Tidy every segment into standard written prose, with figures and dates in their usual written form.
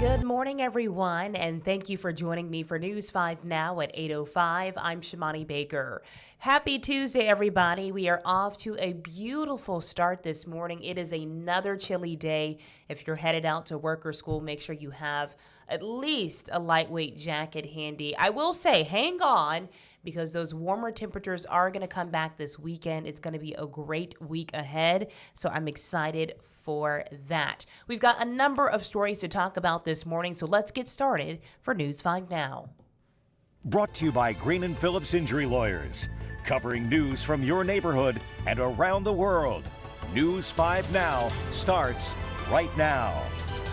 Good morning, everyone, and thank you for joining me for News 5 Now at 8:05. I'm Shamani Baker. Happy Tuesday, everybody. We are off to a beautiful start this morning. It is another chilly day. If you're headed out to work or school, make sure you have at least a lightweight jacket handy. I will say, hang on, because those warmer temperatures are going to come back this weekend. It's going to be a great week ahead, so I'm excited for that. We've got a number of stories to talk about this morning, so let's get started for News 5 Now. Brought to you by Green and Phillips Injury Lawyers, covering news from your neighborhood and around the world. News 5 Now starts right now.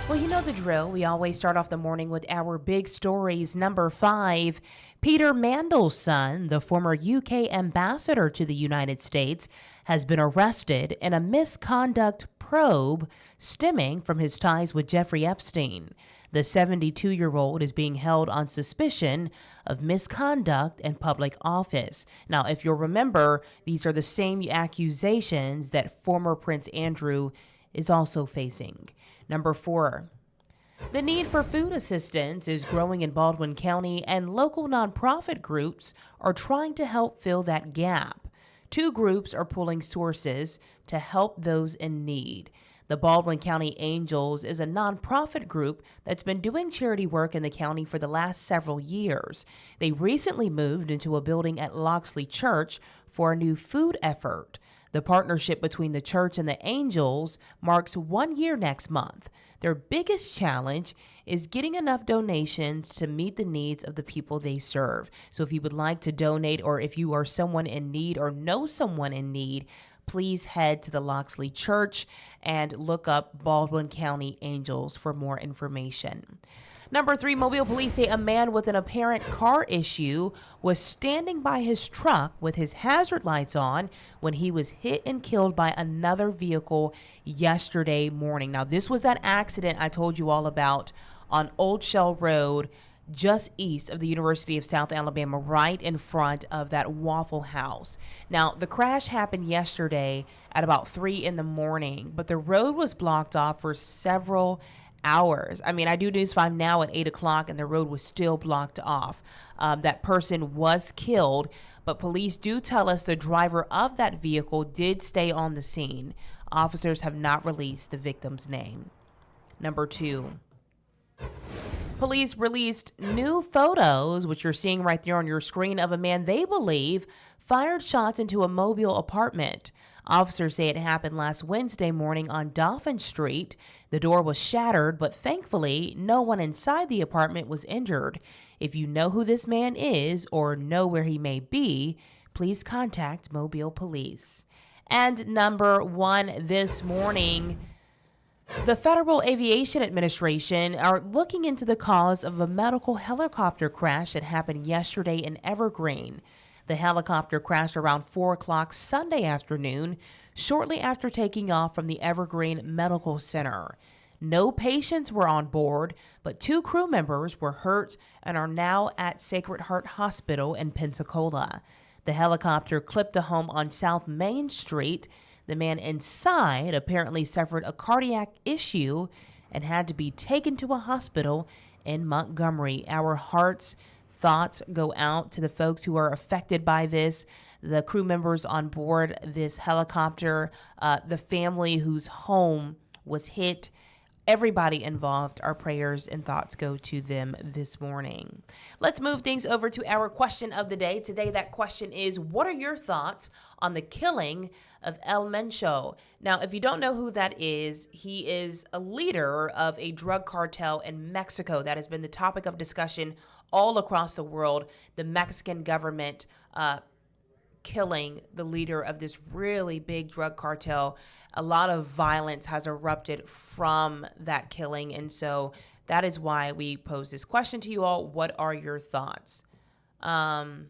Well, you know the drill. We always start off the morning with our big stories. Number 5, Peter Mandle's son, the former UK ambassador to the United States, has been arrested in a misconduct probe stemming from his ties with Jeffrey Epstein. The 72-year-old is being held on suspicion of misconduct in public office. Now, if you'll remember, these are the same accusations that former Prince Andrew is also facing. Number 4, the need for food assistance is growing in Baldwin County, and local nonprofit groups are trying to help fill that gap. 2 groups are pulling sources to help those in need. The Baldwin County Angels is a nonprofit group that's been doing charity work in the county for the last several years. They recently moved into a building at Loxley Church for a new food effort. The partnership between the church and the Angels marks 1 year next month. Their biggest challenge is getting enough donations to meet the needs of the people they serve. So if you would like to donate, or if you are someone in need or know someone in need, please head to the Loxley Church and look up Baldwin County Angels for more information. Number 3, Mobile police say a man with an apparent car issue was standing by his truck with his hazard lights on when he was hit and killed by another vehicle yesterday morning. Now, this was that accident I told you all about on Old Shell Road, just east of the University of South Alabama, right in front of that Waffle House. Now, the crash happened yesterday at about 3 in the morning, but the road was blocked off for several hours. I mean, I do News 5 Now at 8 o'clock and the road was still blocked off. That person was killed, but police do tell us the driver of that vehicle did stay on the scene. Officers have not released the victim's name. Number 2. Police released new photos, which you're seeing right there on your screen, of a man they believe fired shots into a Mobile apartment. Officers say it happened last Wednesday morning on Dolphin Street. The door was shattered, but thankfully, no one inside the apartment was injured. If you know who this man is or know where he may be, please contact Mobile Police. And number 1 this morning, the Federal Aviation Administration are looking into the cause of a medical helicopter crash that happened yesterday in Evergreen. The helicopter crashed around 4 o'clock Sunday afternoon, shortly after taking off from the Evergreen Medical Center. No patients were on board, but 2 crew members were hurt and are now at Sacred Heart Hospital in Pensacola. The helicopter clipped a home on South Main Street. The man inside apparently suffered a cardiac issue and had to be taken to a hospital in Montgomery. Our thoughts go out to the folks who are affected by this, the crew members on board this helicopter, the family whose home was hit. Everybody involved, our prayers and thoughts go to them this morning. Let's move things over to our question of the day. Today, that question is, what are your thoughts on the killing of El Mencho? Now, if you don't know who that is, he is a leader of a drug cartel in Mexico. That has been the topic of discussion all across the world. The Mexican government killing the leader of this really big drug cartel. A lot of violence has erupted from that killing, and so that is why we pose this question to you all. What are your thoughts? Beth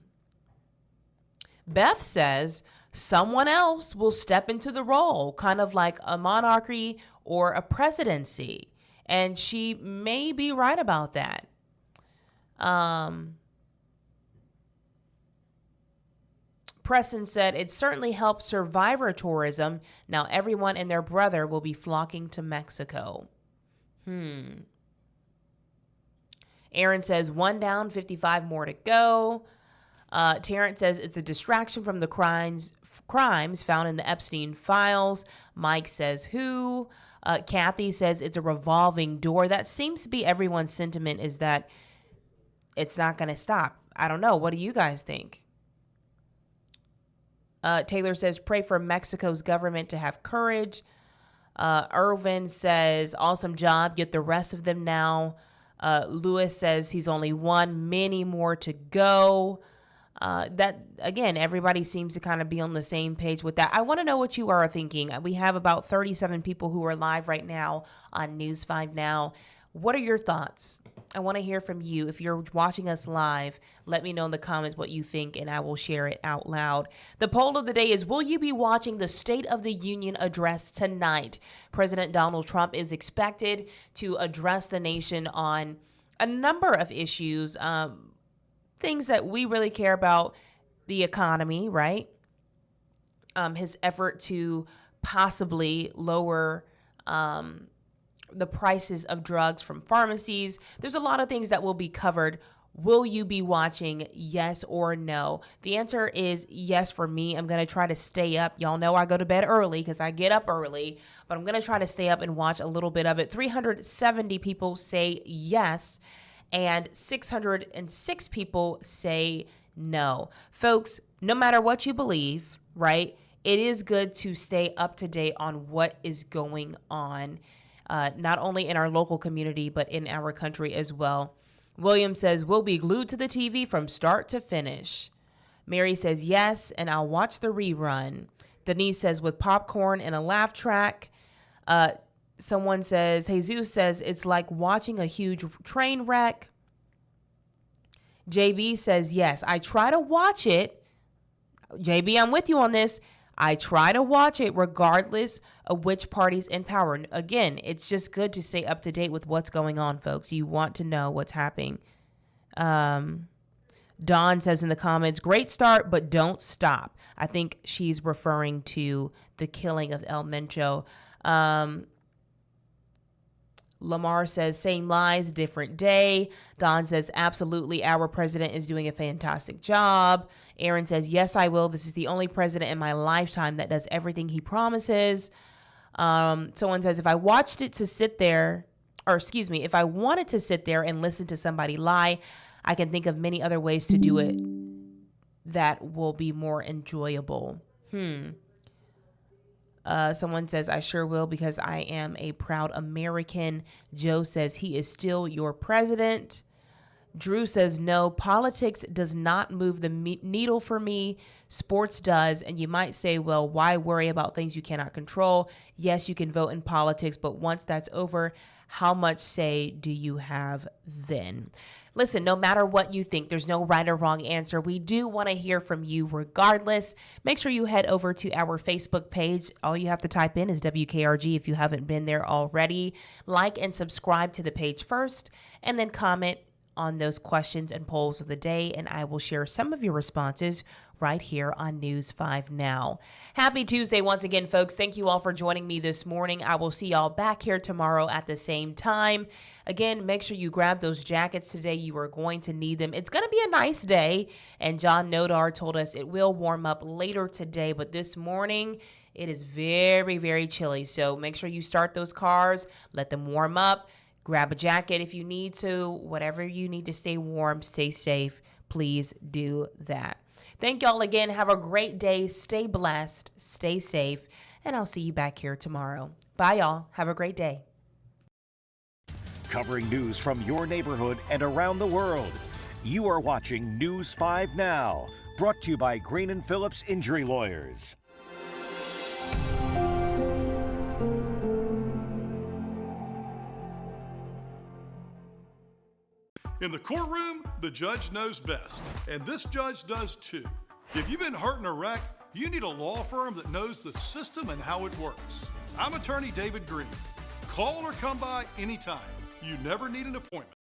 says someone else will step into the role, kind of like a monarchy or a presidency, and she may be right about that. Preston said, it certainly helps survivor tourism. Now everyone and their brother will be flocking to Mexico. Aaron says 1 down, 55 more to go. Terrence says it's a distraction from the crimes found in the Epstein files. Mike says who? Kathy says it's a revolving door. That seems to be everyone's sentiment, is that it's not going to stop. I don't know. What do you guys think? Taylor says pray for Mexico's government to have courage. Irvin says awesome job. Get the rest of them now. Lewis says he's only one, many more to go. That again, everybody seems to kind of be on the same page with that. I want to know what you are thinking. We have about 37 people who are live right now on News 5 Now. What are your thoughts? I want to hear from you. If you're watching us live, let me know in the comments what you think, and I will share it out loud. The poll of the day is, will you be watching the State of the Union address tonight? President Donald Trump is expected to address the nation on a number of issues, things that we really care about, the economy, right? His effort to possibly lower the prices of drugs from pharmacies. There's a lot of things that will be covered. Will you be watching? Yes or no? The answer is yes for me. I'm going to try to stay up. Y'all know I go to bed early because I get up early, but I'm going to try to stay up and watch a little bit of it. 370 people say yes, and 606 people say no. Folks, no matter what you believe, right, it is good to stay up to date on what is going on, not only in our local community, but in our country as well. William says, we'll be glued to the TV from start to finish. Mary says, yes, and I'll watch the rerun. Denise says, with popcorn and a laugh track. Someone says, Jesus says, it's like watching a huge train wreck. JB says, yes, I try to watch it. JB, I'm with you on this. I try to watch it regardless of which party's in power. Again, it's just good to stay up to date with what's going on, folks. You want to know what's happening. Dawn says in the comments, great start, but don't stop. I think she's referring to the killing of El Mencho. Lamar says, same lies, different day. Don says, absolutely, our president is doing a fantastic job. Aaron says, yes, I will. This is the only president in my lifetime that does everything he promises. Someone says, if I wanted to sit there and listen to somebody lie, I can think of many other ways to do it that will be more enjoyable. Someone says, I sure will because I am a proud American. Joe says, he is still your president. Drew says, no, politics does not move the needle for me. Sports does. And you might say, well, why worry about things you cannot control? Yes, you can vote in politics, but once that's over, how much say do you have then? Listen, no matter what you think, there's no right or wrong answer. We do want to hear from you regardless. Make sure you head over to our Facebook page. All you have to type in is WKRG if you haven't been there already. Like and subscribe to the page first, and then comment on those questions and polls of the day, and I will share some of your responses right here on News 5 Now. Happy Tuesday once again, folks. Thank you all for joining me this morning. I will see y'all back here tomorrow at the same time. Again, make sure you grab those jackets today. You are going to need them. It's going to be a nice day, and John Nodar told us it will warm up later today, but this morning it is very, very chilly. So make sure you start those cars, let them warm up. Grab a jacket if you need to. Whatever you need to stay warm, stay safe, please do that. Thank y'all again. Have a great day. Stay blessed, stay safe, and I'll see you back here tomorrow. Bye, y'all. Have a great day. Covering news from your neighborhood and around the world. You are watching News 5 Now, brought to you by Green & Phillips Injury Lawyers. In the courtroom, the judge knows best, and this judge does too. If you've been hurt in a wreck, you need a law firm that knows the system and how it works. I'm attorney David Green. Call or come by anytime. You never need an appointment.